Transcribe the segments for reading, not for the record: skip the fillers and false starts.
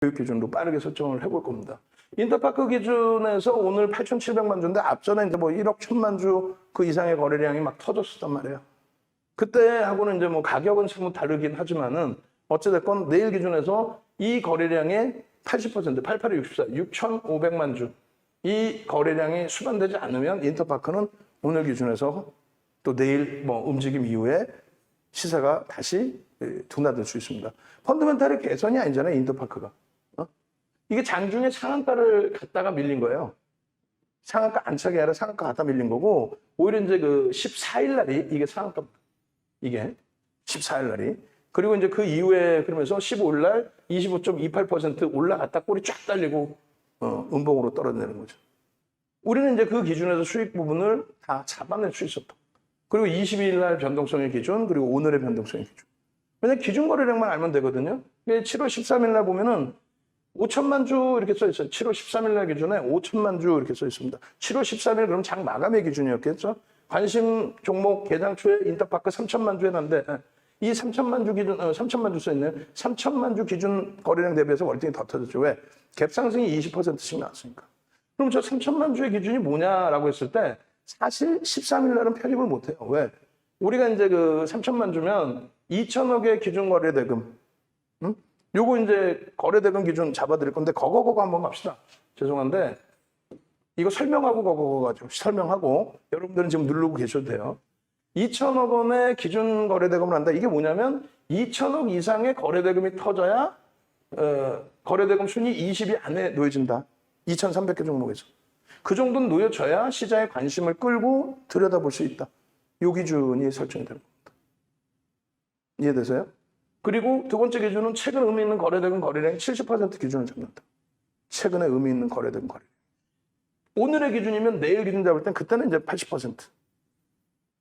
교육 기준으로 빠르게 설정을 해볼 겁니다. 인터파크 기준에서 오늘 8,700만 주인데 앞전에 이제 뭐 1억 1천만 주 그 이상의 거래량이 막 터졌었단 말이에요. 그때하고는 이제 뭐 가격은 좀 다르긴 하지만은 어찌됐건 내일 기준에서 이 거래량의 80%, 88에 64, 6,500만 주. 이 거래량이 수반되지 않으면 인터파크는 오늘 기준에서 또 내일 뭐 움직임 이후에 시세가 다시 둔화될 수 있습니다. 펀더멘탈의 개선이 아니잖아요, 인터파크가. 이게 장중에 상한가를 갖다가 밀린 거예요. 상한가 안착이 아니라 상한가 갖다 밀린 거고, 오히려 이제 그 14일 날이 이게 상한가입니다. 이게 14일 날이. 그리고 이제 그 이후에 그러면서 15일 날 25.28% 올라갔다 꼬리 쫙 달리고 음봉으로 떨어지는 거죠. 우리는 이제 그 기준에서 수익 부분을 다 잡아낼 수 있었다. 그리고 22일 날 변동성의 기준, 그리고 오늘의 변동성의 기준. 왜냐면 기준 거래량만 알면 되거든요. 7월 13일 날 보면은 5천만 주 이렇게 써 있어요. 7월 13일 날 기준에 5천만 주 이렇게 써 있습니다. 7월 13일 그럼 장 마감의 기준이었겠죠? 관심 종목 개장 초에 인터파크 3천만 주 해놨는데 이 3천만 주 기준, 3천만 주 써 있네요. 3천만 주 기준 거래량 대비해서 월등히 더 터졌죠. 왜? 갭 상승이 20%씩 나왔으니까. 그럼 저 3천만 주의 기준이 뭐냐라고 했을 때 사실 13일 날은 편입을 못해요. 왜? 우리가 이제 그 3천만 주면 2천억의 기준 거래 대금. 응? 요거 이제 거래 대금 기준 잡아드릴 건데 거거 한번 갑시다. 죄송한데 이거 설명하고 거거 가지고 설명하고 여러분들은 지금 누르고 계셔도 돼요. 2천억 원의 기준 거래 대금을 한다. 이게 뭐냐면 2천억 이상의 거래 대금이 터져야 거래 대금 순위 20위 안에 놓여진다. 2,300개 종목에서. 그 정도는 놓여져야 시장의 관심을 끌고 들여다볼 수 있다. 요 기준이 설정이 되는 겁니다. 이해되세요? 그리고 두 번째 기준은 최근 의미 있는 거래대금 거래량이 70% 기준을 잡는다. 최근에 의미 있는 거래대금 거래량. 오늘의 기준이면 내일 기준 잡을 땐 그때는 이제 80%.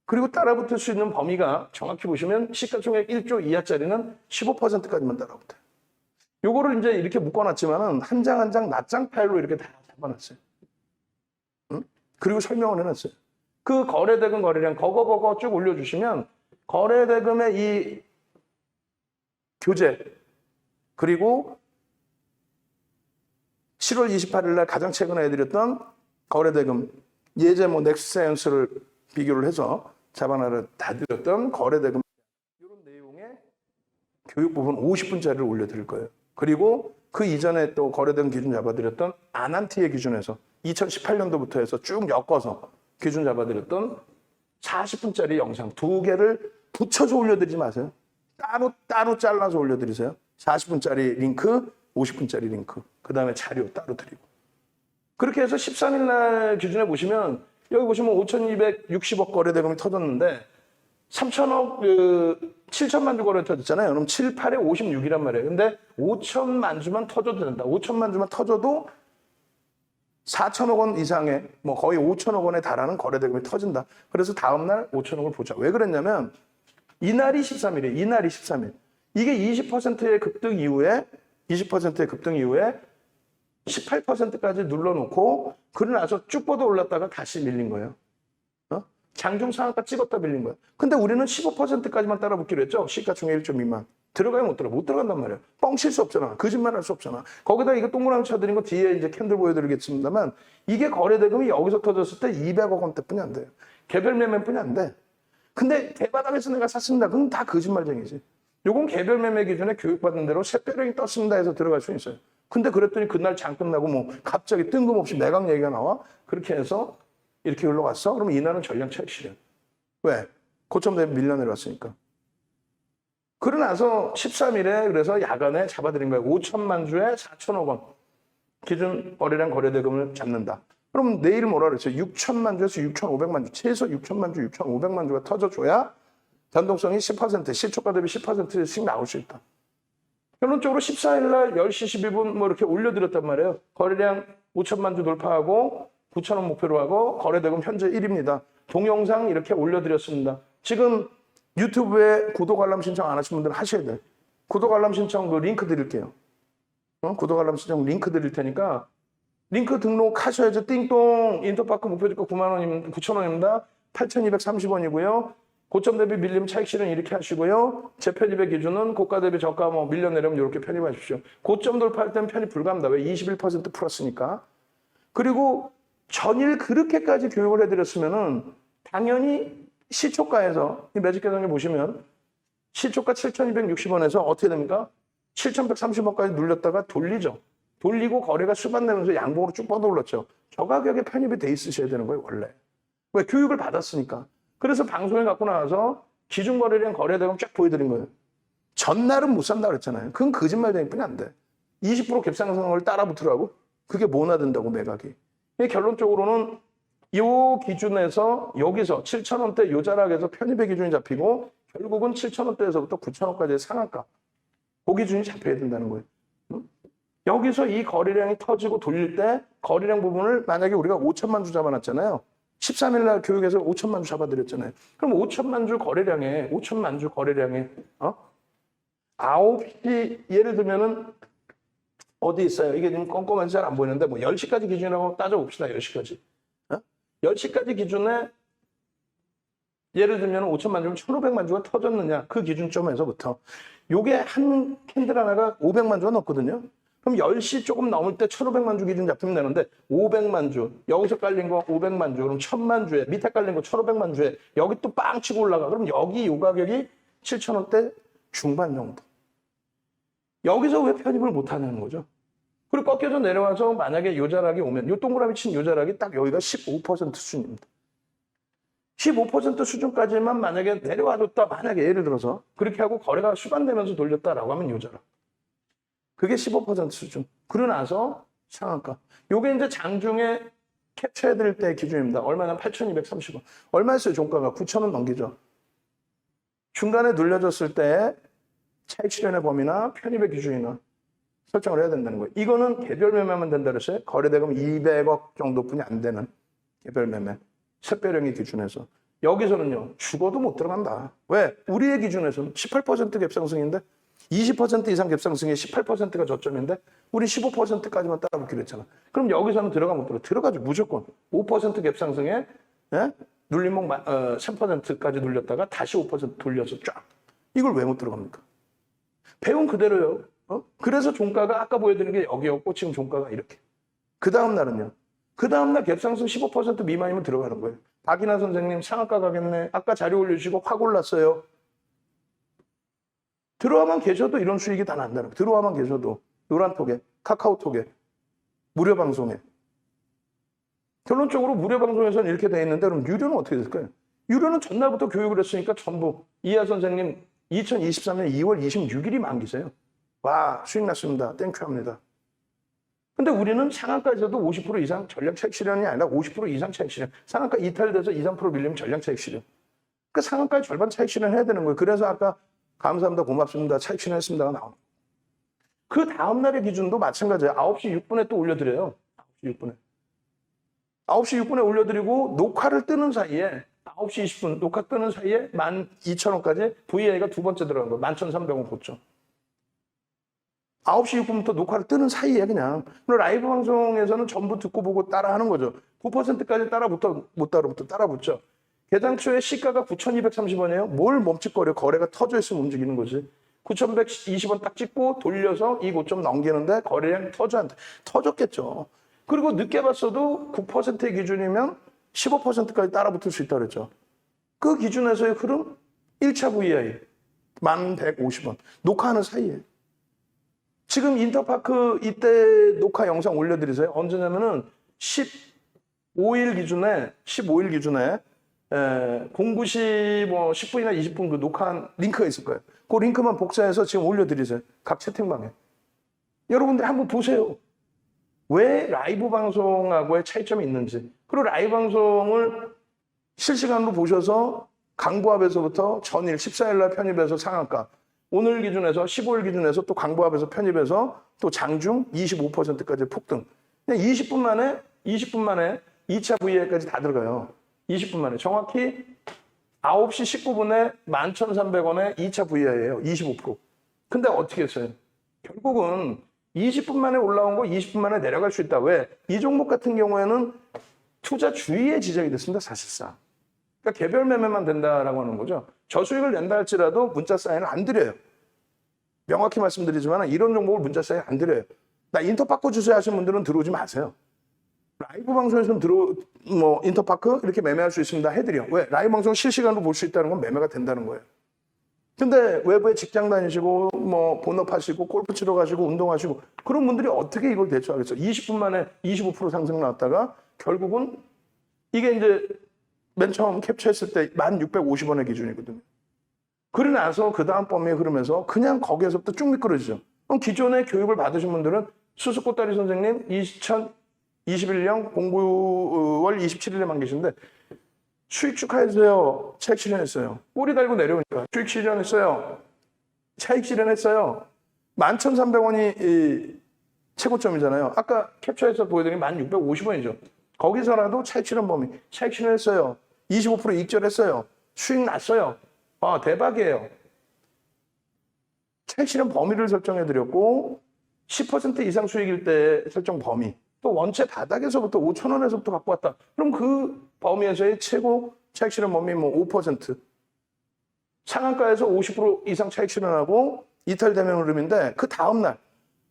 그리고 따라붙을 수 있는 범위가 정확히 보시면 시가총액 1조 이하짜리는 15%까지만 따라붙어요. 요거를 이제 이렇게 묶어놨지만은 한 장 한 장 낱장 파일로 이렇게 다 잡아놨어요. 응? 그리고 설명을 해놨어요. 그 거래대금 거래량 거거 쭉 올려주시면 거래대금의 이 교재 그리고 7월 28일 날 가장 최근에 해드렸던 거래대금 예제 뭐 넥스사이언스를 비교를 해서 자바나를 다 드렸던 거래대금 이런 내용의 교육 부분 50분짜리를 올려드릴 거예요. 그리고 그 이전에 또 거래대금 기준 잡아드렸던 아난티의 기준에서 2018년도부터 해서 쭉 엮어서 기준 잡아드렸던 40분짜리 영상 2개를 붙여서 올려드리지 마세요. 따로 잘라서 올려드리세요. 40분짜리 링크, 50분짜리 링크. 그 다음에 자료 따로 드리고. 그렇게 해서 13일 날 기준에 보시면 여기 보시면 5,260억 거래대금이 터졌는데 3천억, 7천만 주 거래 터졌잖아요. 그럼 7, 8에 56이란 말이에요. 근데 5천만 주만 터져도 된다. 5천만 주만 터져도 4천억 원 이상의 뭐 거의 5천억 원에 달하는 거래대금이 터진다. 그래서 다음날 5천억을 보자. 왜 그랬냐면 이날이 13일이에요. 이날이 13일. 이게 20%의 급등 이후에 20%의 급등 이후에 18%까지 눌러놓고 그러고 나서 쭉 뻗어 올랐다가 다시 밀린 거예요. 장중 상한가 찍었다 밀린 거예요. 근데 우리는 15%까지만 따라붙기로 했죠. 시가총액 1조 미만. 들어가야 못 들어간단 말이에요. 뻥칠 수 없잖아. 거짓말 할 수 없잖아. 거기다 이거 동그라미 쳐드린 거 뒤에 이제 캔들 보여드리겠습니다만 이게 거래대금이 여기서 터졌을 때 200억 원대뿐이 안 돼요. 개별 매매뿐이 안 돼. 근데 대바닥에서 내가 샀습니다. 그럼 다 거짓말쟁이지. 요건 개별 매매 기준에 교육받은 대로 새벽에 떴습니다 해서 들어갈 수 있어요. 근데 그랬더니 그날 장 끝나고 뭐 갑자기 뜬금없이 매각 얘기가 나와. 그렇게 해서 이렇게 올라갔어. 그러면 이날은 전량 차익 실현. 왜? 고점 대비 밀려 내려왔으니까. 그러고 나서 13일에 그래서 야간에 잡아드린 거예요. 5천만 주에 4천억 원. 기준 거래량 거래대금을 잡는다. 그럼 내일 뭐라 그랬어요? 6천만 주에서 6,500만 주. 최소 6천만 주, 6,500만 주가 터져줘야 변동성이 10%, 시초가 대비 10%씩 나올 수 있다. 결론적으로 14일 날 10시 12분 뭐 이렇게 올려드렸단 말이에요. 거래량 5천만 주 돌파하고 9천억 목표로 하고 거래대금 현재 1위입니다. 동영상 이렇게 올려드렸습니다. 지금 유튜브에 구독 알람 신청 안 하신 분들은 하셔야 돼요. 구독 알람 신청 그 링크 드릴게요. 구독 알람 신청 링크 드릴 테니까 링크 등록하셔야죠. 띵동 인터파크 목표주가 9만 원입니다. 9천 원입니다. 8,230원이고요. 고점 대비 밀림 차익 실현 이렇게 하시고요. 재편입의 기준은 고가 대비 저가 뭐 밀려 내려면 이렇게 편입하십시오. 고점 돌파할 때는 편입 불가합니다. 왜? 21% 플러스니까. 그리고 전일 그렇게까지 교육을 해드렸으면은 당연히 시초가에서 이 매직 계산기 보시면 시초가 7,260원에서 어떻게 됩니까? 7,130원까지 눌렸다가 돌리죠. 돌리고 거래가 수반되면서 양봉으로 쭉 뻗어올랐죠. 저 가격에 편입이 돼 있으셔야 되는 거예요, 원래. 왜? 교육을 받았으니까. 그래서 방송에 갖고 나와서 기준 거래량 거래대금 쫙 보여드린 거예요. 전날은 못 산다 그랬잖아요. 그건 거짓말쟁이 뿐이 안 돼. 20% 갭상승을 따라 붙으라고? 그게 뭐나 된다고, 매각이. 결론적으로는 이 기준에서 여기서 7,000원대 요 자락에서 편입의 기준이 잡히고 결국은 7,000원대에서부터 9,000원까지의 상한가. 그 기준이 잡혀야 된다는 거예요. 여기서 이 거래량이 터지고 돌릴 때 거래량 부분을 만약에 우리가 5천만 주 잡아놨잖아요. 13일 날 교육에서 5천만 주 잡아드렸잖아요. 그럼 5천만 주 거래량에 9시 예를 들면은 어디 있어요? 이게 지금 꼼꼼한지 잘 안 보이는데 뭐 10시까지 기준이라고 따져봅시다. 10시까지. 10시까지 기준에 예를 들면 5천만 주면 1,500만 주가 터졌느냐. 그 기준점에서부터. 요게 한 캔들 하나가 500만 주가 넘거든요. 그럼 10시 조금 넘을 때 1,500만 주 기준 잡히면 되는데 500만 주, 여기서 깔린 거 500만 주, 그럼 1,000만 주에, 밑에 깔린 거 1,500만 주에 여기 또 빵 치고 올라가. 그럼 여기 요 가격이 7,000원대 중반 정도. 여기서 왜 편입을 못 하냐는 거죠. 그리고 꺾여서 내려와서 만약에 요 자락이 오면 요 동그라미 친 요 자락이 딱 여기가 15% 수준입니다. 15% 수준까지만 만약에 내려와줬다. 만약에 예를 들어서 그렇게 하고 거래가 수반되면서 돌렸다라고 하면 요 자락. 그게 15% 수준. 그러고 나서 상한가. 요게 이제 장중에 캡처해드릴 때 기준입니다. 얼마나 8,230원. 얼마였어요? 종가가 9,000원 넘기죠. 중간에 눌려졌을 때 차익 실현의 범위나 편입의 기준이나 설정을 해야 된다는 거예요. 이거는 개별 매매만 된다 그랬어요. 거래대금 200억 정도뿐이 안 되는 개별 매매. 샛별형의 기준에서. 여기서는요. 죽어도 못 들어간다. 왜? 우리의 기준에서는 18% 갭상승인데 20% 이상 갭상승에 18%가 저점인데 우리 15%까지만 따라붙기로 했잖아. 그럼 여기서는 들어가면 못 들어. 들어가죠. 무조건. 5% 갭상승에 예? 눌림목 3%까지 눌렸다가 다시 5% 돌려서 쫙. 이걸 왜 못 들어갑니까? 배운 그대로요. 그래서 종가가 아까 보여드린 게 여기였고 지금 종가가 이렇게. 그 다음 날은요. 그 다음 날 갭상승 15% 미만이면 들어가는 거예요. 박인하 선생님 상한가 가겠네. 아까 자료 올려주시고 확 올랐어요. 들어와만 계셔도 이런 수익이 다 난다는 거예요. 들어와만 계셔도. 노란톡에, 카카오톡에, 무료 방송에. 결론적으로 무료 방송에서는 이렇게 돼 있는데 그럼 유료는 어떻게 될까요? 유료는 전날부터 교육을 했으니까 전부 이하 선생님 2023년 2월 26일이 만기세요. 와, 수익 났습니다. 땡큐 합니다. 근데 우리는 상한가에서도 50% 이상 전량 차익 실현이 아니라 50% 이상 차익 실현. 상한가 이탈돼서 2, 3% 밀리면 전량 차익 실현. 그 상한가의 절반 차익 실현해야 되는 거예요. 그래서 아까 감사합니다, 고맙습니다, 차익 실현했습니다가 나옵니다. 그 다음날의 기준도 마찬가지예요. 9시 6분에 또 올려드려요. 9시 6분에. 9시 6분에 올려드리고 녹화를 뜨는 사이에 9시 20분 녹화 뜨는 사이에 12,000원까지 VI가 두 번째 들어간 거예요. 11,300원 고점. 9시 6분부터 녹화를 뜨는 사이에 그냥. 라이브 방송에서는 전부 듣고 보고 따라 하는 거죠. 9%까지 따라붙어, 못 따라붙어, 따라붙죠. 개장 초에 시가가 9,230원이에요. 뭘 멈칫거려. 거래가 터져 있으면 움직이는 거지. 9,120원 딱 찍고 돌려서 이 고점 넘기는데 거래량이 터졌겠죠. 그리고 늦게 봤어도 9%의 기준이면 15%까지 따라붙을 수 있다고 그랬죠. 그 기준에서의 흐름 1차 VI 1,150원. 녹화하는 사이에. 지금 인터파크 이때 녹화 영상 올려드리세요. 언제냐면은 15일 기준에 09시 뭐 10분이나 20분 그 녹화한 링크가 있을 거예요. 그 링크만 복사해서 지금 올려드리세요. 각 채팅방에. 여러분들 한번 보세요. 왜 라이브 방송하고의 차이점이 있는지. 그리고 라이브 방송을 실시간으로 보셔서 강보합에서부터 전일 14일 날 편입해서 상한가. 오늘 기준에서 15일 기준에서 또 강보합에서 편입해서 또 장중 25%까지 폭등. 그냥 20분 만에 2차 VI까지 다 들어가요. 20분 만에. 정확히 9시 19분에 11,300원에 2차 VI예요. 25%. 근데 어떻게 했어요? 결국은 20분 만에 올라온 거 20분 만에 내려갈 수 있다. 왜? 이 종목 같은 경우에는 투자 주의에 지적이 됐습니다. 사실상. 그러니까 그러니까 개별 매매만 된다라고 하는 거죠. 저수익을 낸다 할지라도 문자 사인을 안 드려요. 명확히 말씀드리지만 이런 종목을 문자 사인 안 드려요. 나 인터파크 주세요 하시는 분들은 들어오지 마세요. 라이브 방송에서는 인터파크 이렇게 매매할 수 있습니다 해드려. 왜? 라이브 방송 실시간으로 볼 수 있다는 건 매매가 된다는 거예요. 근데 외부에 직장 다니시고 본업하시고 골프 치러 가시고 운동하시고 그런 분들이 어떻게 이걸 대처하겠어요? 20분 만에 25% 상승 나왔다가 결국은 이게 이제 맨 처음 캡처했을 때 1,650원의 기준이거든요. 그러고 나서 그 다음 범위에 흐르면서 그냥 거기에서부터 쭉 미끄러지죠. 그럼 기존에 교육을 받으신 분들은 수수꽃다리 선생님 2021년 09월 27일에만 계신데 수익 축하해주세요. 차익 실현했어요. 꼬리 달고 내려오니까 수익 실현했어요. 차익 실현했어요. 11,300원이 최고점이잖아요. 아까 캡처해서 보여드린 1,650원이죠. 거기서라도 차익 실현 범위. 차익 실현했어요. 25% 익절했어요. 수익 났어요. 아, 대박이에요. 차익 실현 범위를 설정해드렸고 10% 이상 수익일 때 설정 범위. 또 원체 바닥에서부터 5,000원에서부터 갖고 왔다. 그럼 그 범위에서의 최고 차익 실현 범위 5%. 상한가에서 50% 이상 차익 실현하고 이탈되면 흐름인데 그 다음날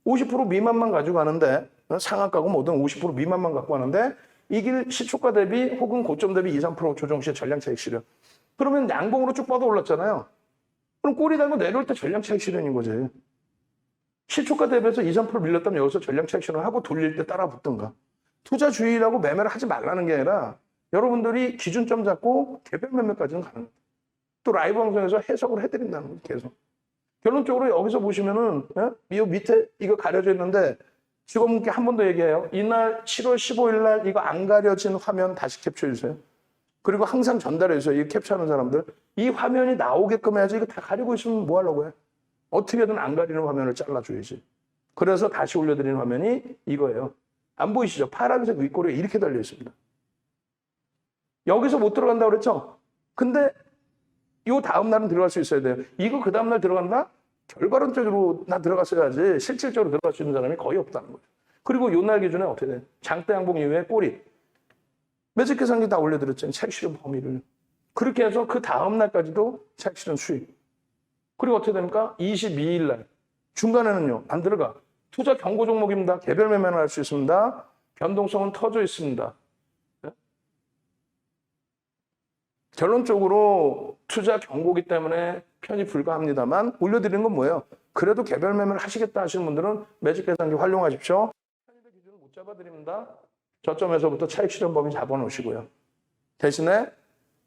50% 미만만 가지고 가는데 상한가고 뭐든 50% 미만만 갖고 가는데 이 길 시초가 대비 혹은 고점 대비 2, 3% 조정 시에 전량 차익 실현. 그러면 양봉으로 쭉 뻗어 올랐잖아요. 그럼 꼬리 달고 내려올 때 전량 차익 실현인 거지. 시초가 대비해서 2, 3% 밀렸다면 여기서 전량 차익 실현을 하고 돌릴 때 따라 붙든가. 투자 주의라고 매매를 하지 말라는 게 아니라 여러분들이 기준점 잡고 개별 매매까지는 가는 거예요. 또 라이브 방송에서 해석을 해드린다는 거예요. 계속. 결론적으로 여기서 보시면은 이 밑에 이거 가려져 있는데 직원분께 한 번 더 얘기해요. 이날 7월 15일 날 이거 안 가려진 화면 다시 캡처해 주세요. 그리고 항상 전달해 주세요. 이 캡처하는 사람들. 이 화면이 나오게끔 해야지 이거 다 가리고 있으면 뭐 하려고 해. 어떻게든 안 가리는 화면을 잘라줘야지. 그래서 다시 올려드리는 화면이 이거예요. 안 보이시죠? 파란색 윗꼬리가 이렇게 달려 있습니다. 여기서 못 들어간다고 그랬죠? 근데 요 다음 날은 들어갈 수 있어야 돼요. 이거 그 다음 날 들어간다? 결과론적으로 나 들어갔어야지 실질적으로 들어갈 수 있는 사람이 거의 없다는 거죠. 그리고 요 날 기준에 어떻게 돼? 장대 양봉 이후에 꼬리. 매직 계산기 다 올려드렸잖아요. 차익 실현 범위를. 그렇게 해서 그 다음 날까지도 차익 실현 수익. 그리고 어떻게 됩니까? 22일 날. 중간에는요, 안 들어가. 투자 경고 종목입니다. 개별 매매는 할 수 있습니다. 변동성은 터져 있습니다. 결론적으로 투자 경고기 때문에 편입 불가합니다만 올려드리는 건 뭐예요? 그래도 개별 매매를 하시겠다 하시는 분들은 매직 계산기 활용하십시오. 편입의 기준을 못 잡아드립니다. 저점에서부터 차익 실현 범위 잡아놓으시고요. 대신에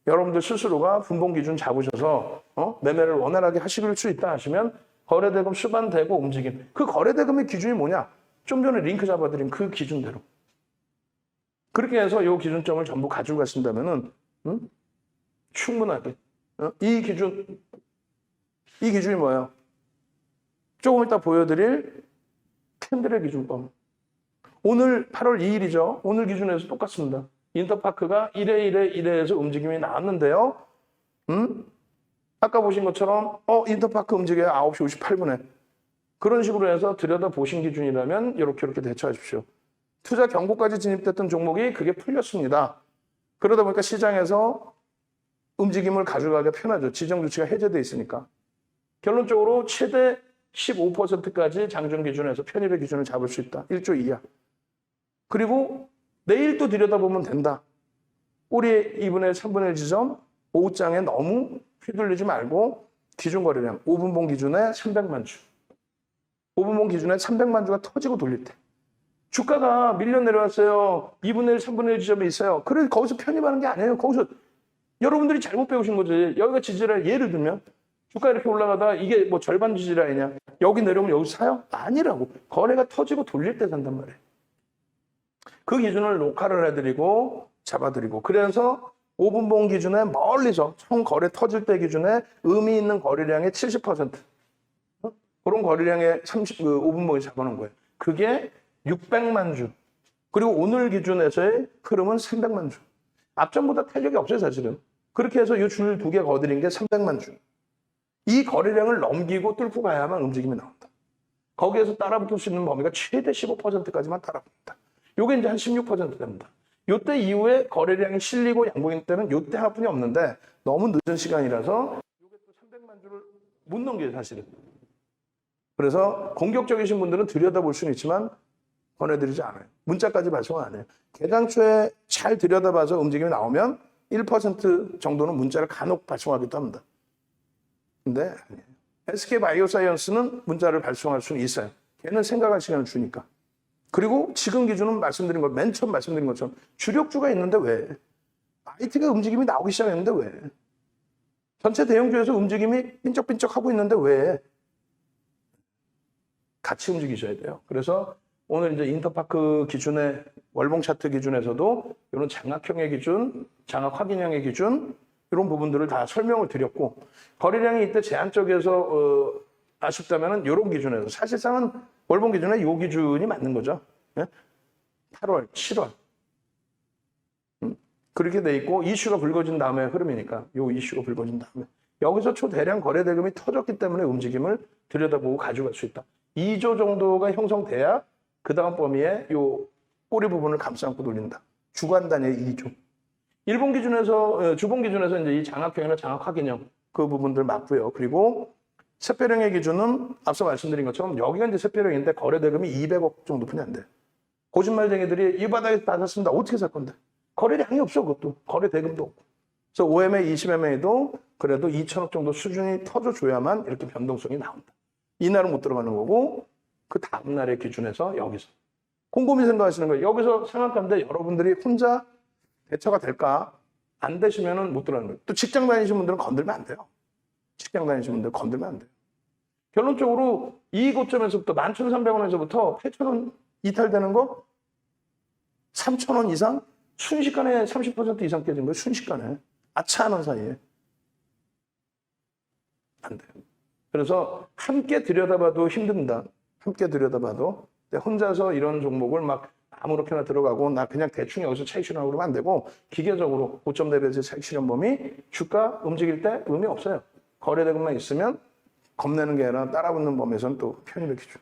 여러분들 스스로가 분봉 기준 잡으셔서 매매를 원활하게 하실 수 있다 하시면 거래대금 수반되고 움직임. 그 거래대금의 기준이 뭐냐? 좀 전에 링크 잡아드린 그 기준대로. 그렇게 해서 이 기준점을 전부 가지고 가신다면은 충분하게. 이 기준이 뭐예요? 조금 이따 보여드릴 캔들의 기준법. 오늘 8월 2일이죠. 오늘 기준에서 똑같습니다. 인터파크가 1회에서 움직임이 나왔는데요. 아까 보신 것처럼 인터파크 움직여요. 9시 58분에. 그런 식으로 해서 들여다보신 기준이라면 이렇게 대처하십시오. 투자 경고까지 진입됐던 종목이 그게 풀렸습니다. 그러다 보니까 시장에서 움직임을 가져가기가 편하죠. 지정 조치가 해제돼 있으니까. 결론적으로 최대 15%까지 장중 기준에서 편입의 기준을 잡을 수 있다. 1조 이하. 그리고 내일 또 들여다보면 된다. 우리 2분의 3분의 1 지점 오후장에 너무 휘둘리지 말고 기준 거래량 5분봉 기준에 300만 주. 5분봉 기준에 300만 주가 터지고 돌릴 때. 주가가 밀려 내려왔어요. 2분의 1, 3분의 1 지점에 있어요. 그래 거기서 편입하는 게 아니에요. 거기서 여러분들이 잘못 배우신 거지. 여기가 지지라인 예를 들면 주가 이렇게 올라가다 이게 뭐 절반 지지라인이냐. 여기 내려오면 여기서 사요? 아니라고. 거래가 터지고 돌릴 때 산단 말이에요. 그 기준을 녹화를 해드리고 잡아드리고 그래서 5분봉 기준에 멀리서 총 거래 터질 때 기준에 의미 있는 거래량의 70% 그런 거래량의 5분봉에 잡아놓은 거예요. 그게 600만 주. 그리고 오늘 기준에서의 흐름은 300만 주. 앞전보다 탄력이 없어요, 사실은. 그렇게 해서 이 줄 두 개 거드린 게 300만 주. 이 거래량을 넘기고 뚫고 가야만 움직임이 나온다. 거기에서 따라붙을 수 있는 범위가 최대 15%까지만 따라붙는다. 요게 이제 한 16% 됩니다. 요때 이후에 거래량이 실리고 양봉일 때는 요때 하나뿐이 없는데 너무 늦은 시간이라서 요게 또 300만 주를 못 넘겨요, 사실은. 그래서 공격적이신 분들은 들여다볼 수는 있지만 보내드리지 않아요. 문자까지 발송 안 해요. 개장초에 잘 들여다봐서 움직임이 나오면 1% 정도는 문자를 간혹 발송하기도 합니다. 근데 아니에요. SK바이오사이언스는 문자를 발송할 수는 있어요. 걔는 생각할 시간을 주니까. 그리고 지금 기준은 말씀드린 것, 맨 처음 말씀드린 것처럼 주력주가 있는데 왜? IT가 움직임이 나오기 시작했는데 왜? 전체 대형주에서 움직임이 빈쩍빈쩍 하고 있는데 왜? 같이 움직이셔야 돼요. 그래서 오늘 이제 인터파크 기준의 월봉 차트 기준에서도 이런 장악형의 기준, 장악 확인형의 기준 이런 부분들을 다 설명을 드렸고 거래량이 이때 제한적에서 아쉽다면은 이런 기준에서 사실상은 월봉 기준에 이 기준이 맞는 거죠. 8월, 7월 그렇게 돼 있고 이슈가 불거진 다음에 흐름이니까 이 이슈가 불거진 다음에 여기서 초대량 거래 대금이 터졌기 때문에 움직임을 들여다보고 가져갈 수 있다. 2조 정도가 형성돼야 그 다음 범위에 요 꼬리 부분을 감싸 안고 돌린다. 주간 단위의 2조. 일본 기준에서, 주봉 기준에서 이제 이 장악형이나 장악 확인형 그 부분들 맞고요. 그리고 샛별형의 기준은 앞서 말씀드린 것처럼 여기가 이제 샛별형인데 거래 대금이 200억 정도뿐이 안 돼. 거짓말쟁이들이 이 바닥에서 다 샀습니다. 어떻게 살 건데? 거래량이 없어, 그것도. 거래 대금도 없고. 그래서 5MA, 20MA도 그래도 2천억 정도 수준이 터져줘야만 이렇게 변동성이 나온다. 이날은 못 들어가는 거고 그 다음날의 기준에서 여기서 곰곰이 생각하시는 거예요. 여기서 생각하는데 여러분들이 혼자 대처가 될까? 안 되시면은 못 들어가는 거예요. 또 직장 다니시는 분들은 건들면 안 돼요. 직장 다니시는 분들 건들면 안 돼요. 결론적으로 이 고점에서부터 11,300원에서부터 8,000원 이탈되는 거 3,000원 이상 순식간에 30% 이상 깨진 거예요. 순식간에. 아차하는 사이에. 안 돼요. 그래서 함께 들여다봐도 힘듭니다. 함께 들여다봐도. 혼자서 이런 종목을 막 아무렇게나 들어가고 나 그냥 대충 여기서 차익 실현하고 그러면 안 되고 기계적으로 고점 대비해서 차익 실현 범위 주가 움직일 때 의미 없어요. 거래대금만 있으면 겁내는 게 아니라 따라붙는 범위에서는 또 편입의 기준.